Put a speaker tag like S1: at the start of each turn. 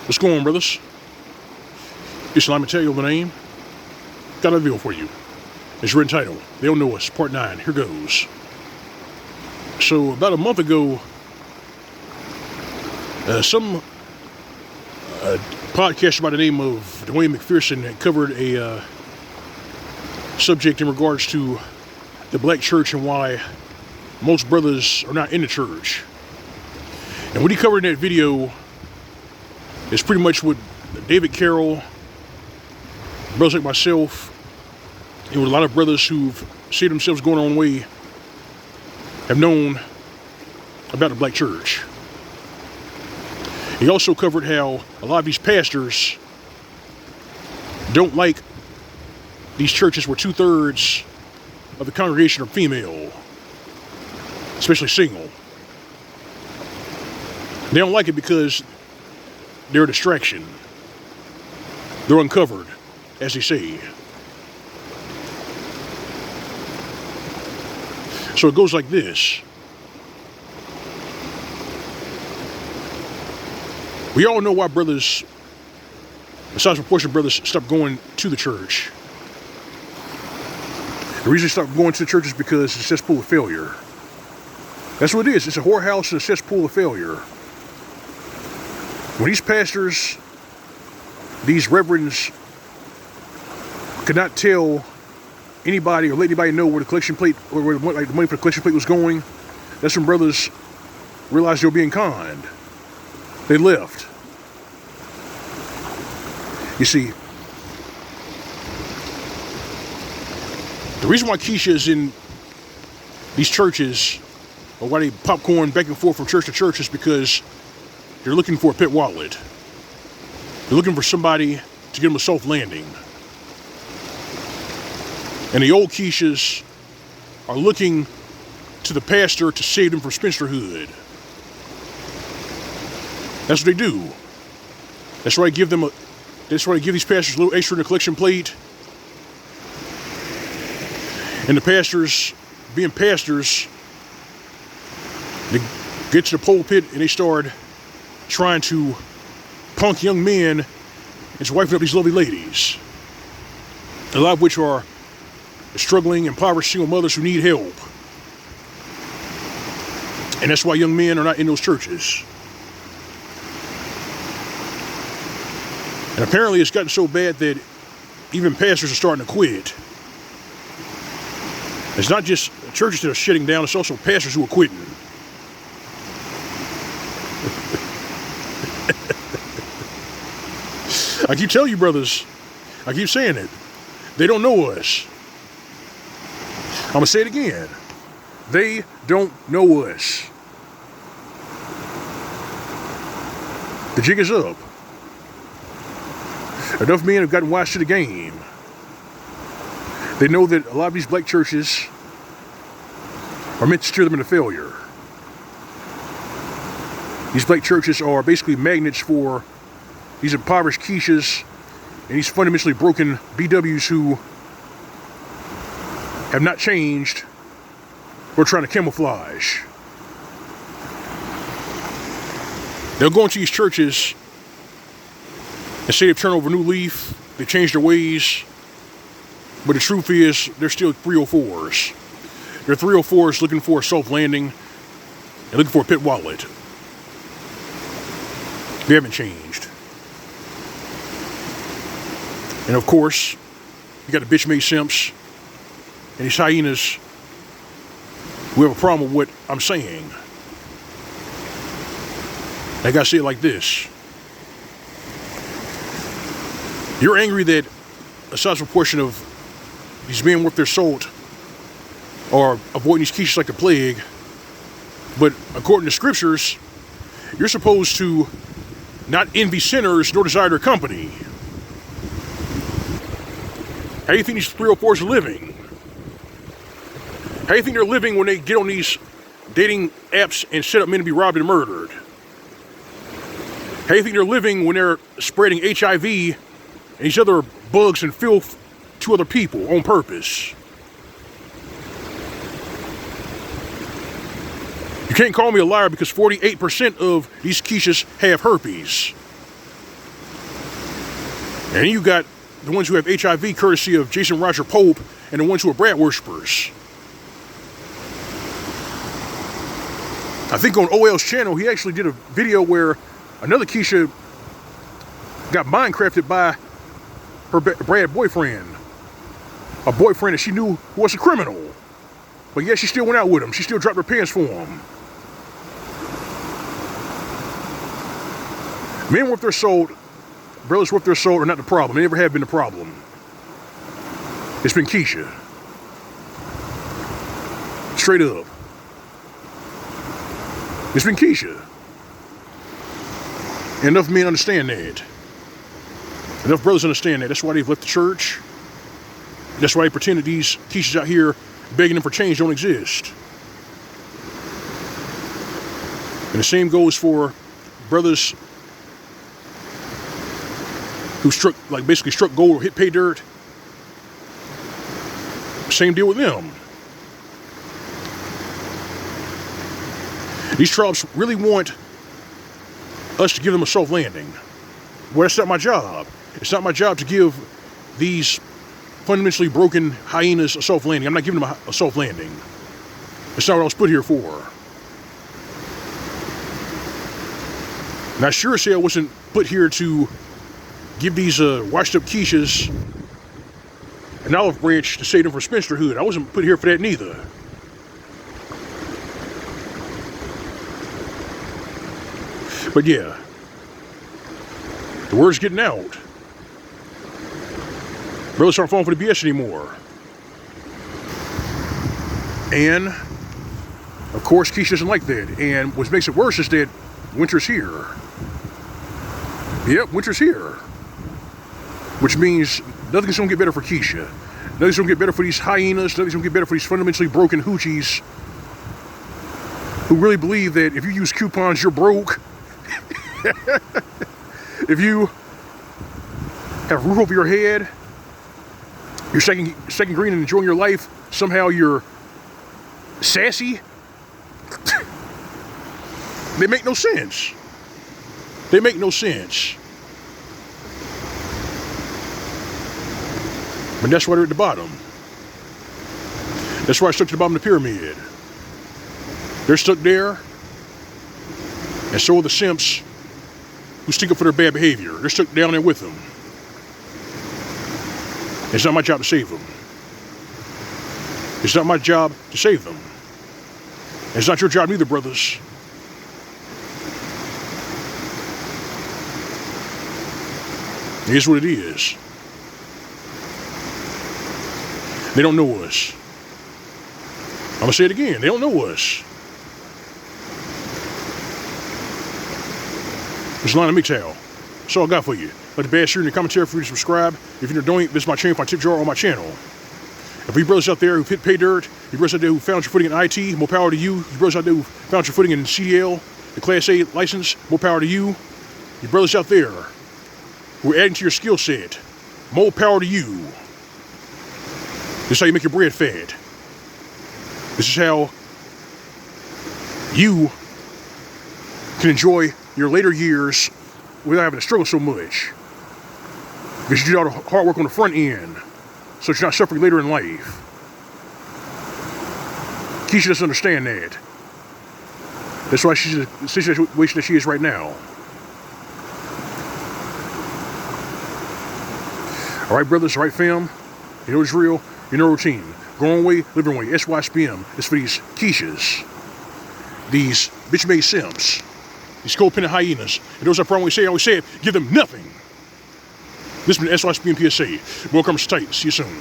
S1: What's going on, brothers? It's L.O.M the name. Got a video for you. It's written title, They Don't Know Us, Part 9. Here goes. So, about a month ago, some podcaster by the name of Dwayne McPherson had covered a subject in regards to the black church and why most brothers are not in the church. And what he covered in that video is pretty much what David Carroll, brothers like myself, and with a lot of brothers who've seen themselves going their own way have known about the black church. He also covered how a lot of these pastors don't like these churches where 2/3 of the congregation are female, especially single. They don't like it because they're a distraction. They're uncovered, as they say. So it goes like this. We all know why brothers, a sizable portion of brothers, stop going to the church. The reason they stop going to the church is because it's a cesspool of failure. That's what it is. It's a whorehouse and a cesspool of failure. When these pastors, these reverends, could not tell anybody or let anybody know where the collection plate or where the money for the collection plate was going, that's when brothers realized they were being conned. They left. You see, the reason why Kesha is in these churches, or why they popcorn back and forth from church to church, is because they're looking for a pet wallet. They're looking for somebody to give them a soft landing. And the old Keshas are looking to the pastor to save them from spinsterhood. That's what they do. That's why I give these pastors a little extra in the collection plate. And the pastors, being pastors, they get to the pulpit and they start trying to punk young men into wiping up these lovely ladies, a lot of which are struggling, impoverished single mothers who need help. And that's why young men are not in those churches. And apparently it's gotten so bad that even pastors are starting to quit. It's not just churches that are shutting down, it's also pastors who are quitting. I keep telling you, brothers, I keep saying it. They don't know us. I'm going to say it again. They don't know us. The jig is up. Enough men have gotten wise to the game. They know that a lot of these black churches are meant to steer them into failure. These black churches are basically magnets for these impoverished Keshas and these fundamentally broken BWs who have not changed or trying to camouflage. They'll go into these churches and say they've turned over a new leaf, they've changed their ways, but the truth is they're still 304s. They're 304s looking for a soft landing and looking for a pit wallet. They haven't changed. And of course, you got the bitch-made simps and these hyenas who have a problem with what I'm saying. I gotta say it like this. You're angry that a sizable portion of these men worth their salt are avoiding these Keshas like the plague, but according to scriptures, you're supposed to not envy sinners nor desire their company. How do you think these 304s are living? How do you think they're living when they get on these dating apps and set up men to be robbed and murdered? How do you think they're living when they're spreading HIV and these other bugs and filth to other people on purpose? You can't call me a liar because 48% of these Keshas have herpes. And you got the ones who have HIV, courtesy of Jason Roger Pope, and the ones who are Brad worshippers. I think on OL's channel, he actually did a video where another Kesha got Minecrafted by her Brad boyfriend. A boyfriend that she knew was a criminal. But yet she still went out with him. She still dropped her pants for him. Men worth their soul, brothers worth their soul are not the problem. They never have been the problem. It's been Kesha. Straight up. It's been Kesha. And enough men understand that. Enough brothers understand that. That's why they've left the church. That's why they pretend that these Keshas out here begging them for change don't exist. And the same goes for brothers who basically struck gold or hit pay dirt. Same deal with them. These tribes really want us to give them a soft landing. Well, that's not my job. It's not my job to give these fundamentally broken hyenas a soft landing. I'm not giving them a soft landing. That's not what I was put here for. And I sure as hell wasn't put here to give these washed up Keshas an olive branch to save them from spinsterhood. I wasn't put here for that neither. But yeah, the word's getting out. Brothers aren't falling for the BS anymore. And, of course, Kesha doesn't like that. And what makes it worse is that winter's here. Yep, winter's here. Which means nothing's going to get better for Kesha. Nothing's going to get better for these hyenas. Nothing's going to get better for these fundamentally broken hoochies who really believe that if you use coupons, you're broke. If you have a roof over your head, you're second green and enjoying your life, somehow you're sassy. They make no sense. They make no sense. But that's why they're at the bottom. That's why I stuck to the bottom of the pyramid. They're stuck there. And so are the simps who stick up for their bad behavior. They're stuck down there with them. It's not my job to save them. It's not my job to save them. It's not your job either, brothers. It is what it is. They don't know us. I'm going to say it again. They don't know us. It's a line of MGTOW. That's all I got for you. Let the bash here in the commentary for you to subscribe. If you're doing this is my channel, my tip jar on my channel. If you brothers out there who've hit pay dirt, you brothers out there who found your footing in IT, more power to you. You brothers out there who found your footing in CDL, the Class A license, more power to you. You brothers out there who are adding to your skill set, more power to you. This is how you make your bread fat. This is how you can enjoy your later years without having to struggle so much. Because you did all the hard work on the front end, so that you're not suffering later in life. Kesha doesn't understand that. That's why she's in the situation that she is right now. All right, brothers, all right, fam. You know it's real. You know routine. Growing way, living way. SYSBM is for these Keshas. These bitch-made simps. These codependent hyenas. And those I always say it, give them nothing. This has been SYSBM PSA. Welcome to tight. See you soon.